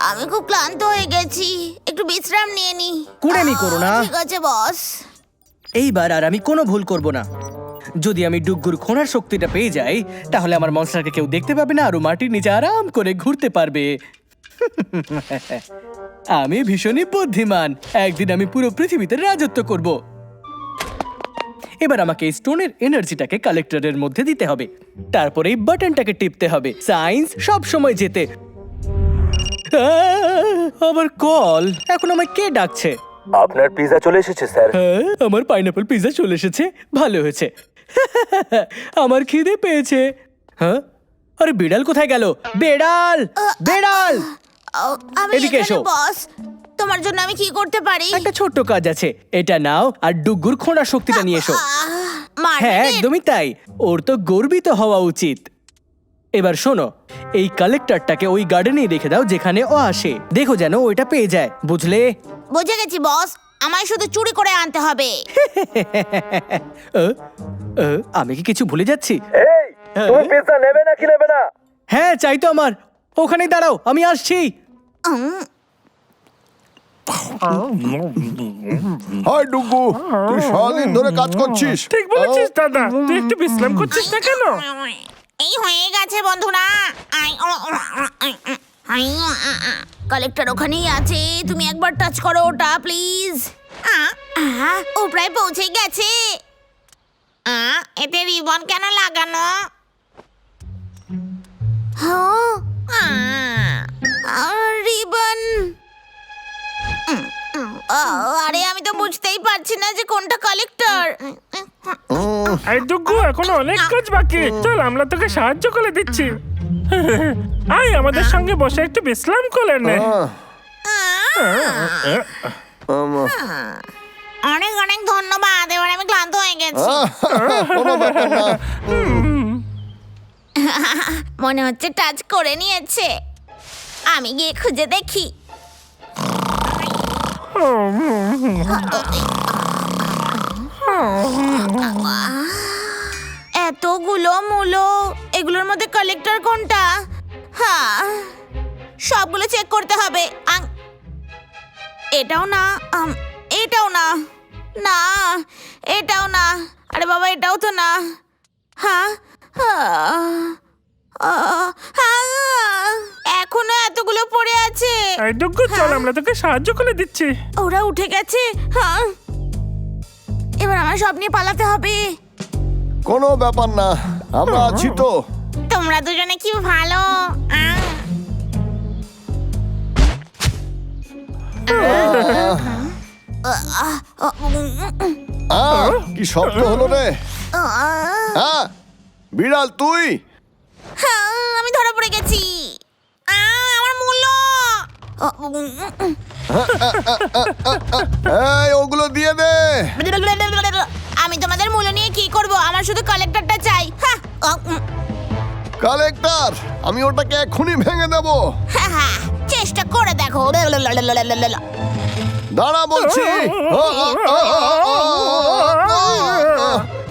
আমি খুব ক্লান্ত হয়ে গেছি, একটু বিশ্রাম নিয়ে নি। কুড়েমি করো না। ঠিক আছে বস। এইবার আর আমি কোনো ভুল করব না। যদি আমি ডুগ্গুর খোঁড়ার শক্তিটা পেয়ে যাই, তাহলে আমার মনস্টারকে কেউ দেখতে পাবে না আর ও মাটির নিচে আরাম করে ঘুরতে পারবে। আমি ভীষণই বুদ্ধিমান, একদিন আমি পুরো পৃথিবীতে রাজত্ব করব। এবার আমাকে এই স্টোনের এনার্জিটাকে কালেক্টরের মধ্যে দিতে হবে, তারপরে এই বাটনটাকে টিপতে হবে। সায়েন্স সব সময় যেতে। আমার কল, এখন আমায় কে ডাকছে? আপনার পিৎজা চলে এসেছে স্যার। হ্যাঁ, আমার পাইনাপল পিৎজা চলে এসেছে, ভালো হয়েছে। আমার খিদে পেয়েছে। হ্যাঁ, আরে বিড়াল কোথায় গেল? বেড়াল, বেড়াল, আমি এদিকে এখানে এসো। বস। তোমার জন্য আমি কি করতে পারি? একটা ছোট্ট কাজ আছে, এটা নাও আর ডুগ্গুর খোঁড়ার শক্তিটা নিয়ে এসো। হ্যাঁ, একদমই তাই, ওর তো গর্বিত হওয়া উচিত। এবার শোনো, এই কালেক্টরটাকে ওই গার্ডেনেই রেখে দাও যেখানে ও আসে। দেখো যেন ওইটা পেয়ে যায়, বুঝলে? বুঝে গেছি বস, আমায় শুধু চুরি করে আনতে হবে। আমি কি কিছু ভুলে যাচ্ছি? এই, তুমি পিৎজা নেবে না কি নেবে না? হ্যাঁ, চাই তো আমার। ওখানেই দাঁড়াও, আমি আসছি। হাই ডুগু, তুই সারাদিন ধরে কাজ করছিস। ঠিক বলেছিস দাদা, তুই একটু বিশ্রাম করছিস না কেন? এই হয়ে গেছে বন্ধুরা। কালেক্টর ওখানেই আছে, তুমি একবার টাচ করো ওটা প্লিজ। ও প্রায় পৌঁছে গেছে। এতে রিবন কেন লাগানো? রিবন। আরে আমি তো বুঝতেই পারছি না যে কোনটা কালেক্টর। এই ডুগু, এখনো অনেক কাজ বাকি, চল আমরা তোকে সাহায্য করে দিচ্ছি। আয় আমাদের সঙ্গে বসে একটু বিশ্রাম করে নে। অনেক অনেক ধন্যবাদ, এবার আমি ক্লান্ত হয়ে গেছি। কোনো ব্যাপার না। মনে হচ্ছে টাচ করে নিয়েছে, আমি গিয়ে খুঁজে দেখি। এতগুলো মূলো, এগুলোর মধ্যে কালেক্টর কোনটা? হ্যাঁ, সবগুলো চেক করতে হবে। এটাও না, এটাও না, না এটাও না, আরে বাবা এটাও তো না। হ্যাঁ, এখনো এতগুলো পড়ে আছে। এই ডুগু, চল আমরা তোকে সাহায্য করে দিচ্ছি। ওরা উঠে গেছে। হ্যাঁ, এবার আমার সব নিয়ে পালাতে হবে। কোনো ব্যাপার না, আমরা আছি তো। তোমরা দুজনে কি ভালো। কি শব্দ হলো রে? বিড়াল তুই? আমি ধরা পড়ে গেছি। আমার মূল্য। এই ওগুলো দিয়ে দে। আমি তোমাদের মূল্য নিয়ে কি করব? আমার শুধু কালেক্টরটা চাই। কালেক্টর, আমি ওটাকে এক্ষুনি ভেঙে দেব। চেষ্টা করে দেখো। দাঁড়া বলছি।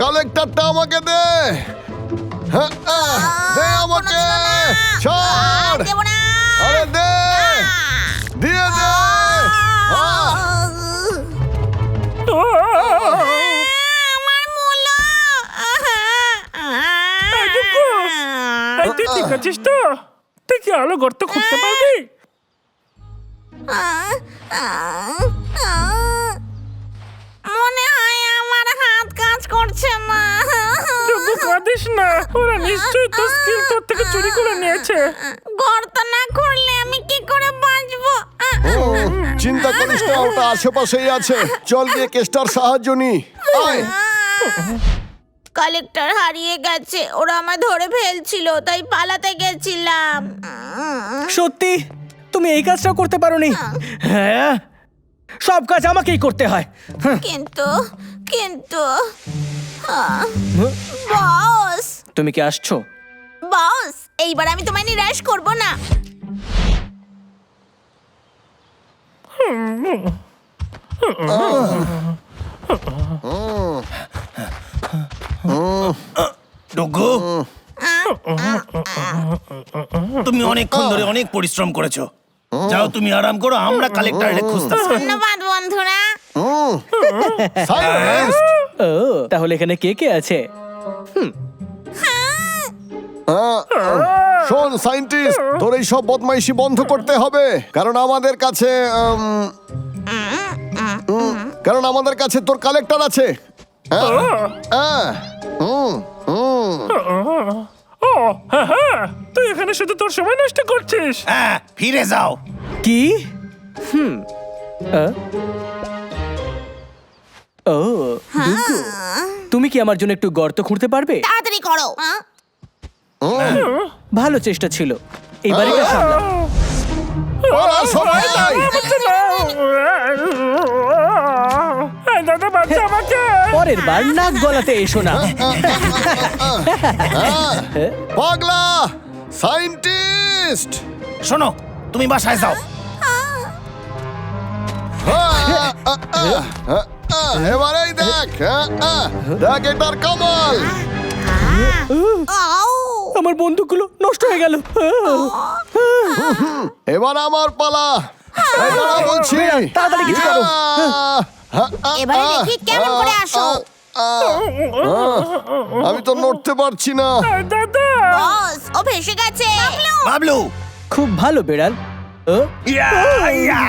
কালেক্টরটা আমাকে দে। দে আমাকে। ছাড়। দেব না। আরে দে, দিয়ে দে। আমার মূল্য। এই তুই ঠিক আছিস তো? তুই কি আলো গর্ত খুঁজতে পারবি? মনে হয় আমার হাত কাজ করছে না। ডুগু, কাঁদিস না, ওরা নিশ্চয়ই তোর স্কিল তোর থেকে চুরি করে নিয়েছে। গর্ত না খুঁড়লে আমি কি করে বাঁচবো? চিন্তা করিস না, ওটা আশেপাশেই আছে। চল গিয়ে কেসটার সাহায্য নি। আয়। কালেক্টর হারিয়ে গেছে, ওরা আমায় ধরে ফেলছিল, তাই পালাতে গেছিলাম। সত্যি তুমি এই কাজটাও করতে পারোনি? হ্যাঁ, সব কাজ আমাকেই করতে হয়। কিন্তু কিন্তু বস, তুমি কি আসছো? বস, এইবার আমি তোমায় নিরাশ করব না। ডুগু, তুমি অনেকক্ষণ ধরে অনেক পরিশ্রম করেছো। যাও তুমি আরাম করো, আমরা কালেক্টরে খুঁজতেছি। ধন্যবাদ বন্ধুরা। সাইলেন্স! ও তাহলে এখানে কে কে আছে? শোন সায়েন্টিস্ট, তোর এই সব বদমাইশি বন্ধ করতে হবে, কারণ আমাদের কাছে তোর কালেক্টর আছে। ও হ্যাঁ, তুই এখানে শুধু তোর সময় নষ্ট করছিস। হ্যাঁ, ফিরে যাও। কি? ও ডুগু, তুমি কি আমার জন্য একটু গর্ত খুঁড়তে পারবে? তাড়াতাড়ি করো। ভালো চেষ্টা ছিল, এবার এটা সামলাও। ওরা সবাই দাদা বাচ্চা আমাকে। পরের বার নাক গলাতে এসো না। পাগলা সায়েন্টিস্ট! শোনো, তুমি বাসায় যাও। এবারেই দেখ, দেখ এটার কামাল। আমার বন্দুকগুলো নষ্ট হয়ে গেল। এবার আমার পালা। এই দাঁড়া বলছি। তাড়াতাড়ি কিছু করো। এবারে দেখি কেমন করে আসো। আমি তো নড়তে পারছি না। দাদা বস, ও ভেসে গেছে। বাবলু, খুব ভালো বেড়াল। ইয়া, ইয়া।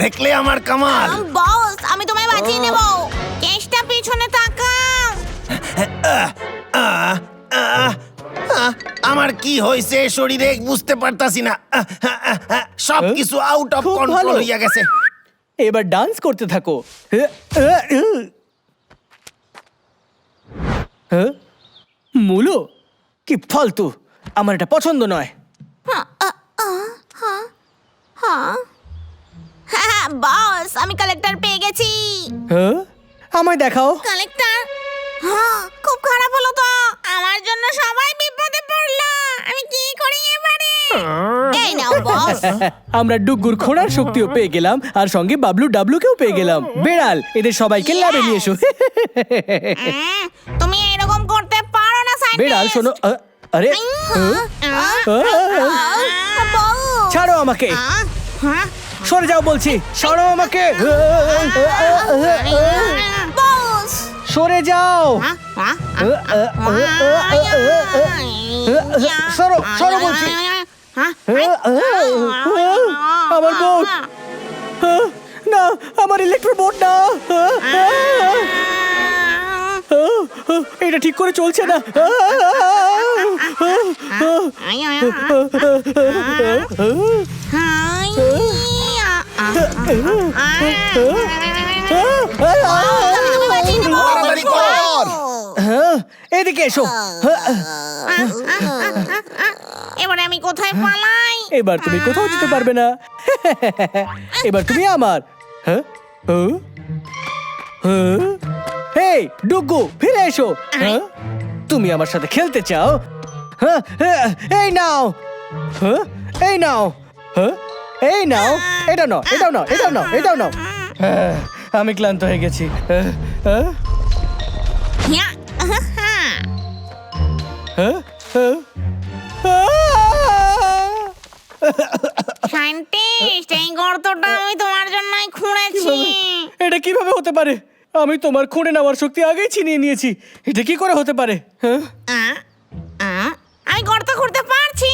দেখলে আমার কামাল। বস, আমি তোমায় বাঁচিয়ে নেব। কেসটা পিছনে তাকাও। আমার কি হয়েছে শরীরে বুঝতে পারতাছি না। সব কিছু আউট অফ খুব কন্ট্রোল ভালো। হইয়া গেছে। এবার ডান্স করতে থাকো। মুলো, কি ফালতু, আমার এটা পছন্দ নয়। হ্যাঁ বস, আমি কালেক্টর পেয়ে গেছি। আমায় দেখাও। কালেক্টর? হ্যাঁ, খুব খারাপ হলো তো। আমার জন্য সবাই বিপদে পড়লো। আমি কি করি এবারে? এই নাও বস। আমরা ডুগুর খোঁড়ার শক্তিও পেয়ে গেলাম, আর সঙ্গে বাবলু ডাবলুকেও পেয়ে গেলাম। বেড়াল, এদের সবাইকে ল্যাবে নিয়ে এসো। তুমি এরকম করতে পারো না সাইন্টিস্ট। বেড়াল শোনো, আরে ছাড়ো আমাকে, সরে যাও বলছি, সরো আমাকে, বস। সরে যাও, সরো সরো বলছি। আমার বোট, না আমার ইলেকট্রিক বোট না, এটা ঠিক করে চলছে না। তাড়াতাড়ি কর। এদিকে এসো। এবারে আমি কোথায় পালাই? এবার তুমি কোথাও যেতে পারবে না। এবার তুমি আমার। হেই ডুগু, ফিরে এসো। তুমি আমার সাথে খেলতে চাও? এই নাও, এই নাও, এই নাও, এটা নাও, এটাও নাও, এটাও নাও, এটাও নাও। আমি ক্লান্ত হয়ে গেছি। সাইন্টিস্ট, এই গর্তটা আমি তোমার জন্যই খুঁড়েছি। এটা কিভাবে হতে পারে? আমি তোমার খুঁড়ে নেওয়ার শক্তি আগেই ছিনিয়ে নিয়েছি। এটা কি করে হতে পারে? আমি গর্ত খুঁড়তে পারছি।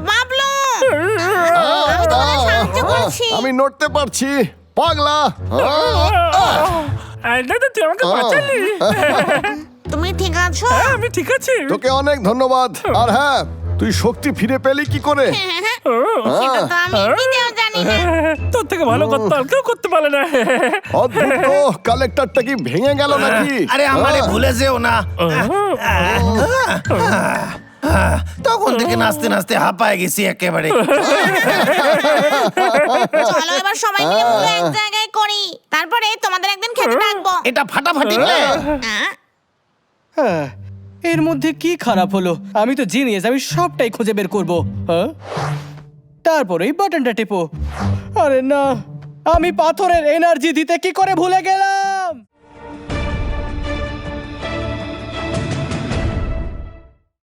বাবলু, আমি তোমায় সাহায্য করছি। আমি নড়তে পারছি। পাগলা, দাদা তুই আমাকে বাঁচালি। তুমি ঠিক আছো? হ্যাঁ, আমি ঠিক আছি। তোকে অনেক ধন্যবাদ। আর হ্যাঁ, তুই শক্তি ফিরে পেলি কি করে? সেটা তো আমি নিজেও জানি না। তোর থেকে ভালো করতে আর কেউ করতে পারে না। অদ্ভুত তো, কালেক্টরটা কি ভেঙে গেল নাকি? আরে আমারে ভুলে যেও না। তখন থেকে নাচতে নাচতে হাঁপায় গেছি একেবারে। চলো এবার সবাই মিলে পুরো এক জায়গায় করি, তারপরে তোমাদের একদিন খেতে ডাকবো। এটা ফাটাফাটি প্ল্যান। এর মধ্যে কি খারাপ হলো? আমি তো জিনিয়াস, আমি সবটাই খুঁজে বের করবো। তারপরে এই বাটনটা টেপো। আরে না, আমি পাথরের এনার্জি দিতে কি করে ভুলে গেলাম।